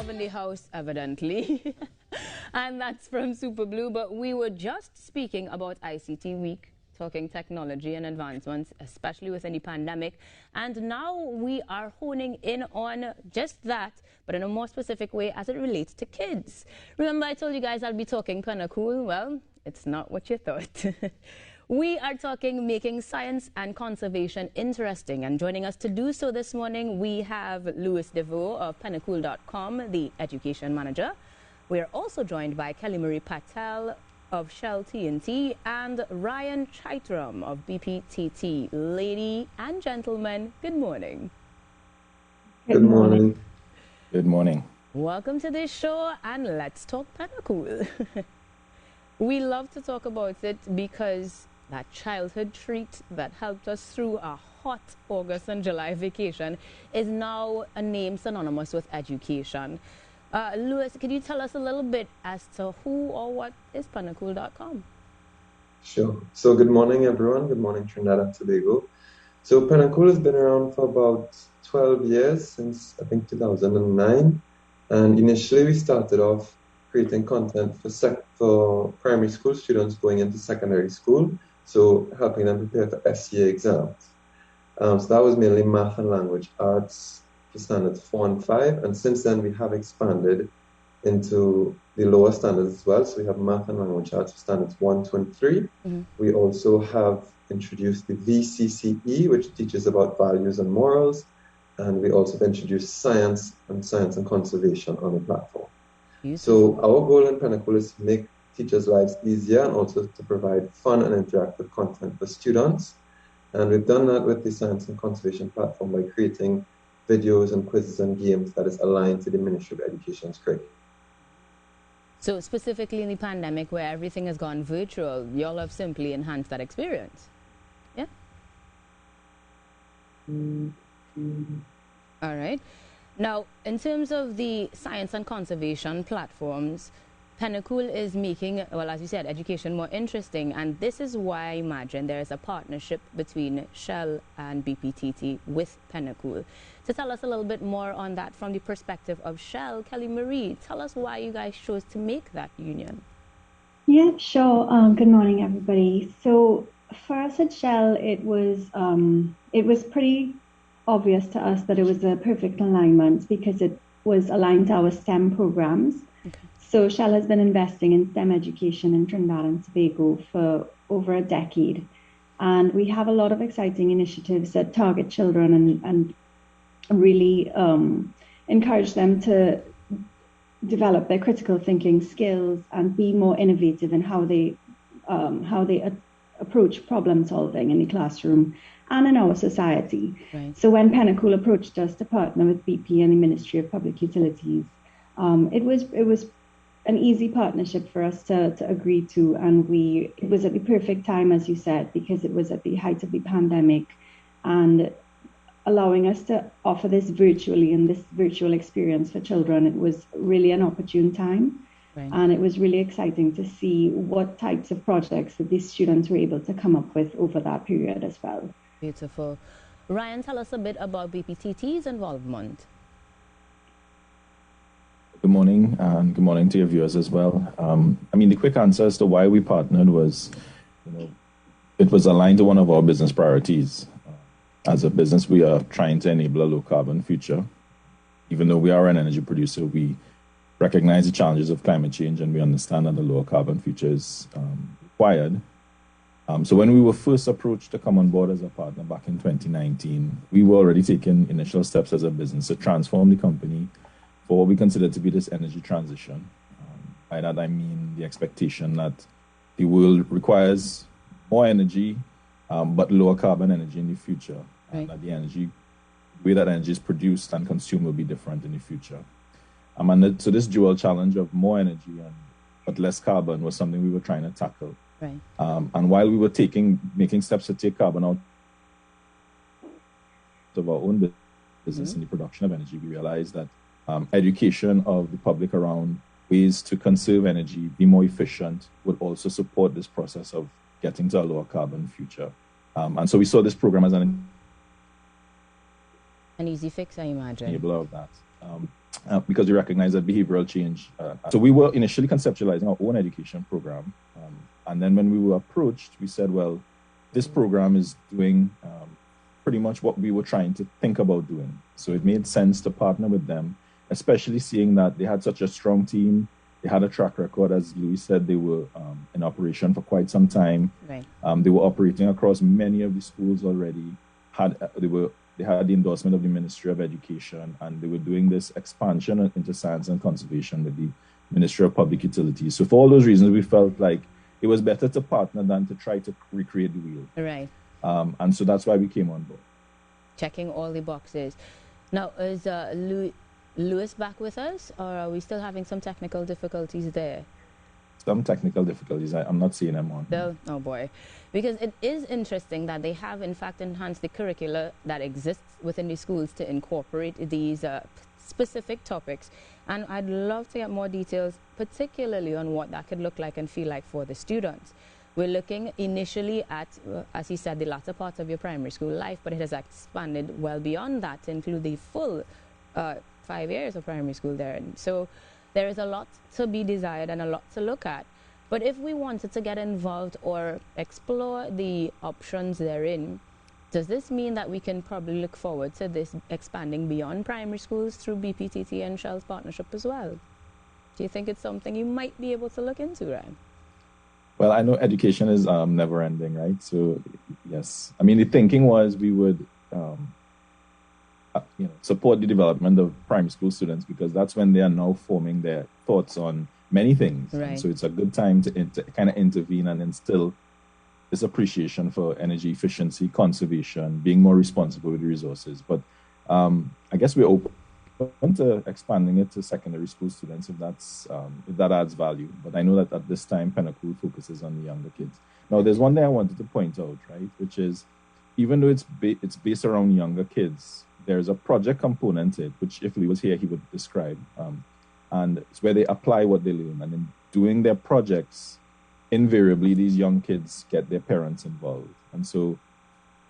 love in the house, evidently. And that's from Super Blue. But we were just speaking about ICT Week, talking technology and advancements, especially within the pandemic. And now we are honing in on just that, but in a more specific way as it relates to kids. Remember I told you guys I'll be talking Panacol? Well, it's not what you thought. We are talking making science and conservation interesting, and joining us to do so this morning, we have Louis DeVoe of Panacol.com, the education manager. We are also joined by Kelly Marie Patel of Shell TNT and Ryan Chaitram of BPTT. Lady and gentlemen, good morning. Good morning. Good morning. Welcome to this show, and let's talk Panacol. We love to talk about it because that childhood treat that helped us through a hot August and July vacation is now a name synonymous with education. Louis, can you tell us a little bit as to who or what is Panacol.com? Sure. So good morning, everyone. Good morning, Trinidad and Tobago. So Panacol has been around for about 12 years, since I think 2009. And initially we started off creating content for primary school students going into secondary school, so helping them prepare for SCA exams. So that was mainly math and language arts for standards 4 and 5, and since then we have expanded into the lower standards as well. So we have math and language arts for standards 1, 2, and 3. Mm-hmm. We also have introduced the VCCE, which teaches about values and morals, and we also have introduced science and conservation on the platform. So our goal in Panacol is to make teachers' lives easier and also to provide fun and interactive content for students. And we've done that with the Science and Conservation platform by creating videos and quizzes and games that is aligned to the Ministry of Education's curriculum. So specifically in the pandemic where everything has gone virtual, y'all have simply enhanced that experience. Yeah? All right. Now, in terms of the science and conservation platforms, Panacol is making, well, as you said, education more interesting. And this is why I imagine there is a partnership between Shell and BPTT with Panacol. To tell us a little bit more on that from the perspective of Shell, Kelly Marie, tell us why you guys chose to make that union. Yeah, sure. Good morning, everybody. So for us at Shell, it was pretty obvious to us that it was a perfect alignment because it was aligned to our STEM programs. Okay. So Shell has been investing in STEM education in Trinidad and Tobago for over a decade. And we have a lot of exciting initiatives that target children and really encourage them to develop their critical thinking skills and be more innovative in how they approach problem solving in the classroom and in our society. Right. So when Panacol approached us to partner with BP and the Ministry of Public Utilities, it was an easy partnership for us to agree to, and it was at the perfect time, as you said, because it was at the height of the pandemic, and allowing us to offer this virtually and this virtual experience for children. It was really an opportune time. Right. And it was really exciting to see what types of projects that these students were able to come up with over that period as well. Beautiful. Ryan, tell us a bit about BPTT's involvement. Good morning, and good morning to your viewers as well. I mean, the quick answer as to why we partnered was, it was aligned to one of our business priorities. As a business, we are trying to enable a low-carbon future. Even though we are an energy producer, we recognize the challenges of climate change, and we understand that the lower carbon future is required. So when we were first approached to come on board as a partner back in 2019, we were already taking initial steps as a business to transform the company for what we consider to be this energy transition. By that I mean the expectation that the world requires more energy, but lower carbon energy in the future. Right. And that the way that energy is produced and consumed will be different in the future. So this dual challenge of more energy but less carbon was something we were trying to tackle. Right. And while we were making steps to take carbon out of our own business in the production of energy, we realized that education of the public around ways to conserve energy, be more efficient, would also support this process of getting to a lower carbon future. And so we saw this program as an easy fix, I imagine. Enabler of that. because we recognize that behavioral change. So we were initially conceptualizing our own education program. And then when we were approached, we said, well, this program is doing pretty much what we were trying to think about doing. So it made sense to partner with them, especially seeing that they had such a strong team. They had a track record, as Louis said, they were in operation for quite some time. Right. They were operating across many of the schools already. They had the endorsement of the Ministry of Education, and they were doing this expansion into science and conservation with the Ministry of Public Utilities. So for all those reasons, we felt like it was better to partner than to try to recreate the wheel. Right. And so that's why we came on board. Checking all the boxes. Now, is Louis back with us, or are we still having some technical difficulties there? Some technical difficulties. I'm not seeing them on. So, oh boy. Because it is interesting that they have, in fact, enhanced the curricula that exists within the schools to incorporate these specific topics. And I'd love to get more details, particularly on what that could look like and feel like for the students. We're looking initially at, as he said, the latter part of your primary school life, but it has expanded well beyond that to include the full 5 years of primary school there. And so there is a lot to be desired and a lot to look at. But if we wanted to get involved or explore the options therein, does this mean that we can probably look forward to this expanding beyond primary schools through BPTT and Shell's partnership as well? Do you think it's something you might be able to look into, Ryan? Well, I know education is never ending, right? So, yes. I mean, the thinking was we would support the development of primary school students, because that's when they are now forming their thoughts on many things. Right. So it's a good time to kind of intervene and instill this appreciation for energy efficiency, conservation, being more responsible with the resources. But I guess we're open to expanding it to secondary school students if that adds value. But I know that at this time, Panacol focuses on the younger kids. Now, there's one thing I wanted to point out, right, which is even though it's based around younger kids, there's a project component to it, which if Lee was here, he would describe. And it's where they apply what they learn. And in doing their projects, invariably, these young kids get their parents involved. And so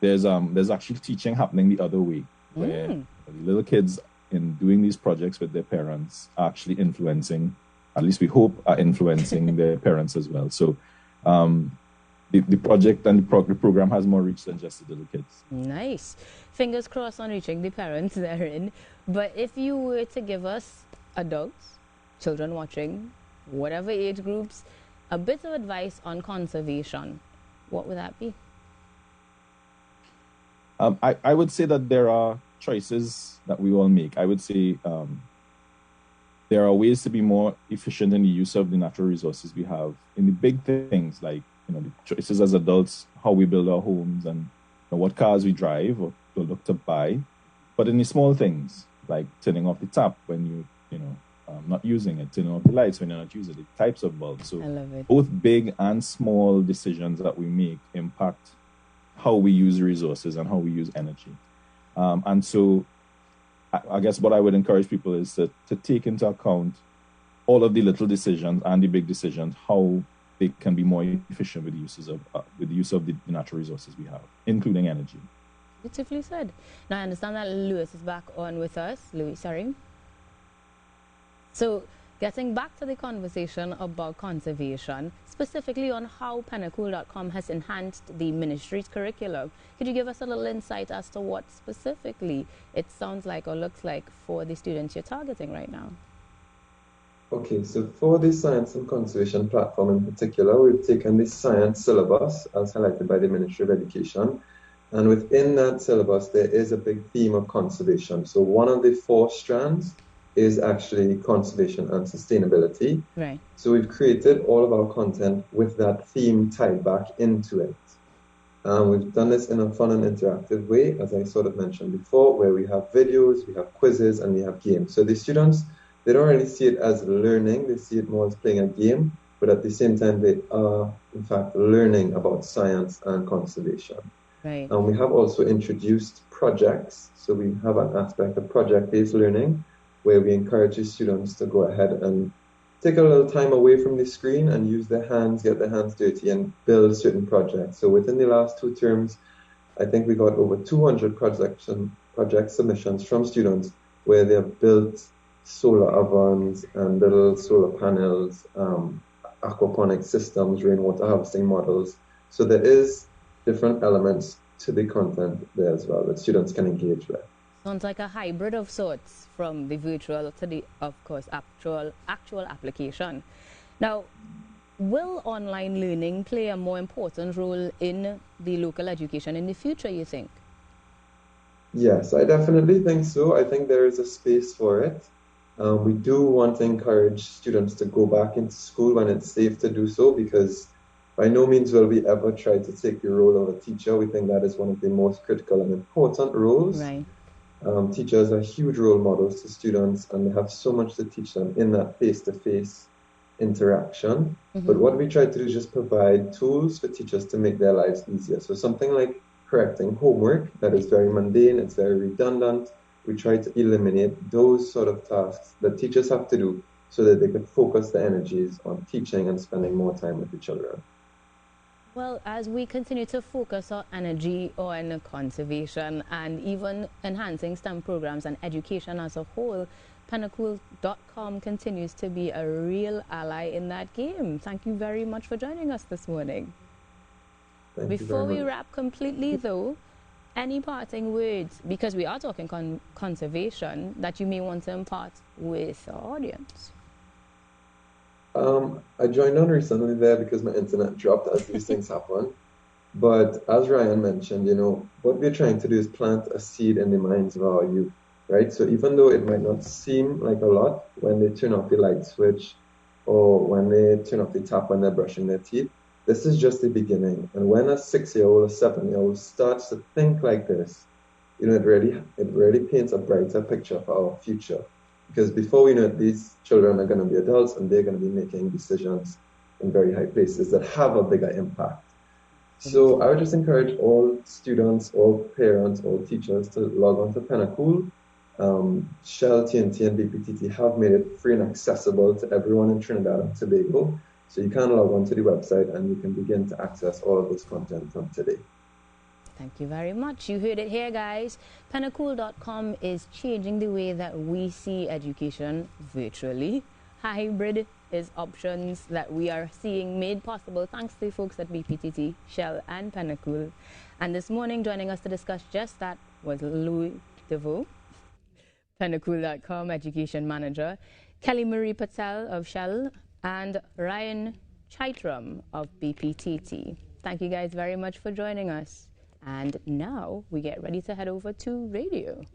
there's actually teaching happening the other way, where the little kids, in doing these projects with their parents, are actually influencing, at least we hope, are influencing their parents as well. So the project and the program has more reach than just the little kids. Nice. Fingers crossed on reaching the parents therein. But if you were to give us adults, children watching, whatever age groups, a bit of advice on conservation, what would that be? I would say that there are choices that we all make. I would say there are ways to be more efficient in the use of the natural resources we have. In the big things like the choices as adults, how we build our homes and what cars we drive or to look to buy. But in the small things like turning off the tap when you're not using it, turning off the lights when you're not using it, the types of bulbs. So I love it. Both big and small decisions that we make impact how we use resources and how we use energy. And so I guess what I would encourage people is to take into account all of the little decisions and the big decisions, how they can be more efficient with the use of the natural resources we have, including energy. Beautifully said. Now I understand that Louis is back on with us. Louis, sorry. So getting back to the conversation about conservation, specifically on how Panacol.com has enhanced the ministry's curriculum, could you give us a little insight as to what specifically it sounds like or looks like for the students you're targeting right now? Okay, so for the science and conservation platform in particular, we've taken the science syllabus as highlighted by the Ministry of Education. And within that syllabus, there is a big theme of conservation. So one of the 4 strands is actually conservation and sustainability. Right. So we've created all of our content with that theme tied back into it. We've done this in a fun and interactive way, as I sort of mentioned before, where we have videos, we have quizzes, and we have games. So the students, they don't really see it as learning, they see it more as playing a game, but at the same time, they are, in fact, learning about science and conservation. Right. And we have also introduced projects. So we have an aspect of project-based learning, where we encourage the students to go ahead and take a little time away from the screen and use their hands, get their hands dirty, and build certain projects. So within the last 2 terms, I think we got over 200 project submissions from students where they have built solar ovens and little solar panels, aquaponic systems, rainwater harvesting models. So there is different elements to the content there as well that students can engage with. Sounds like a hybrid of sorts, from the virtual to the, of course, actual application. Now, will online learning play a more important role in the local education in the future, you think? Yes, I definitely think so. I think there is a space for it. We do want to encourage students to go back into school when it's safe to do so, because by no means will we ever try to take the role of a teacher. We think that is one of the most critical and important roles. Right. Teachers are huge role models to students, and they have so much to teach them in that face-to-face interaction. But what we try to do is just provide tools for teachers to make their lives easier. So something like correcting homework that is very mundane, it's very redundant. We try to eliminate those sort of tasks that teachers have to do so that they could focus their energies on teaching and spending more time with the children. Well, as we continue to focus our energy on conservation and even enhancing STEM programs and education as a whole, Panacol.com continues to be a real ally in that game. Thank you very much for joining us this morning. Before we wrap completely, though, any parting words, because we are talking conservation, that you may want to impart with our audience? I joined on recently there because my internet dropped, as these things happen. But as Ryan mentioned, what we're trying to do is plant a seed in the minds of our youth, right? So even though it might not seem like a lot when they turn off the light switch or when they turn off the tap when they're brushing their teeth, this is just the beginning. And when a 6-year-old or 7-year-old starts to think like this, it really paints a brighter picture for our future. Because before we know it, these children are going to be adults and they're going to be making decisions in very high places that have a bigger impact. So I would just encourage all students, all parents, all teachers to log on to Panacol. Shell, TNT, and BPTT have made it free and accessible to everyone in Trinidad and Tobago. So you can log on to the website and you can begin to access all of this content from today. Thank you very much. You heard it here, guys. Panacol.com is changing the way that we see education virtually. Hybrid is options that we are seeing made possible thanks to the folks at BPTT, Shell, and Panacol. And this morning, joining us to discuss just that was Louis DeVoe, Panacol.com Education Manager, Kelly Marie Patel of Shell, and Ryan Chaitram of BPTT. Thank you guys very much for joining us. And now we get ready to head over to radio.